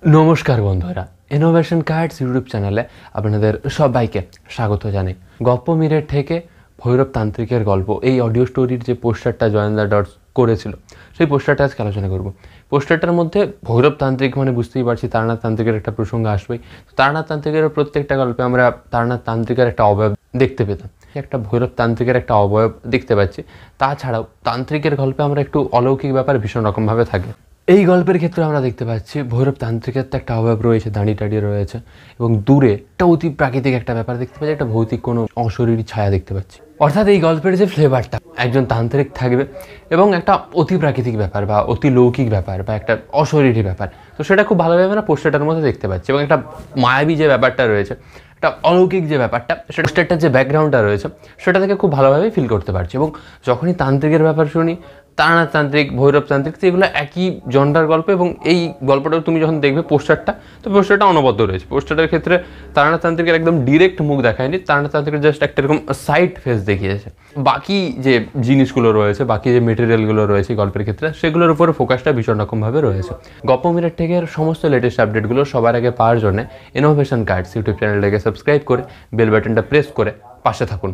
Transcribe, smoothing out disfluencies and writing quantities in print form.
নমস্কার বন্ধুরা, innovation cards YouTube চ্যানেলে আপনাদের সবাইকে স্বাগত জানাই। গপ্প মিরের থেকে ভৈরব তান্ত্রিকের গল্প এই অডিও স্টোরির যে পোস্টারটা জয়েন্দা ডটস করেছিল, সেই পোস্টারটা আজকে আলোচনা করব। পোস্টারটার মধ্যে ভৈরব তান্ত্রিক মানে বুঝতেই পারছি তারানাথ তান্ত্রিকের একটা প্রসঙ্গ আসবেই। তারানাথ তান্ত্রিকের প্রত্যেকটা গল্পে আমরা তারানাথ তান্ত্রিকের একটা অবয়ব দেখতে পেতাম, একটা ভৈরব তান্ত্রিকের একটা অবয়ব দেখতে পাচ্ছি। তাছাড়াও তান্ত্রিকের গল্পে আমরা একটু অলৌকিক ব্যাপার ভীষণ রকমভাবে থাকে। এই গল্পের ক্ষেত্রে আমরা দেখতে পাচ্ছি ভৈরব তান্ত্রিকের তো একটা অভাব রয়েছে, দাঁড়িয়ে টাড়িয়ে রয়েছে, এবং দূরে একটা অতি প্রাকৃতিক একটা ব্যাপার দেখতে পাচ্ছি, একটা ভৌতিক কোনো অশরীরী ছায়া দেখতে পাচ্ছি। অর্থাৎ এই গল্পের যে ফ্লেভারটা, একজন তান্ত্রিক থাকবে এবং একটা অতি প্রাকৃতিক ব্যাপার বা অতি লৌকিক ব্যাপার বা একটা অশরীরী ব্যাপার, তো সেটা খুব ভালোভাবে আমরা পোস্টারটার মধ্যে দেখতে পাচ্ছি। এবং একটা মায়াবী যে ব্যাপারটা রয়েছে, একটা অলৌকিক যে ব্যাপারটা, সেটা পোস্টারটার যে ব্যাকগ্রাউন্ডটা রয়েছে সেটা থেকে খুব ভালোভাবে ফিল করতে পারছি। এবং যখনই তান্ত্রিকের ব্যাপার শুনি, তারানাথ তান্ত্রিক, ভৈরব তান্ত্রিক, তো এগুলো একই জনরার গল্প। এবং এই গল্পটাও তুমি যখন দেখবে পোস্টারটা, তো পোস্টারটা অনবদ্য রয়েছে। পোস্টারের ক্ষেত্রে তারানাথ তান্ত্রিকের একদম ডিরেক্ট মুখ দেখায়নি, তারানাথ তান্ত্রিকের জাস্ট একটা এরকম সাইড ফেস দেখিয়েছে। বাকি যে জিনিসগুলো রয়েছে, বাকি যে মেটেরিয়ালগুলো রয়েছে গল্পের ক্ষেত্রে, সেগুলোর উপরে ফোকাসটা ভীষণ রকমভাবে রয়েছে। গপ্প মিনিট থেকে সমস্ত লেটেস্ট আপডেটগুলো সবার আগে পাওয়ার জন্য ইনোভেশন কার্ডস ইউটিউব চ্যানেলটাকে সাবস্ক্রাইব করে বেল বাটনটা প্রেস করে পাশে থাকুন।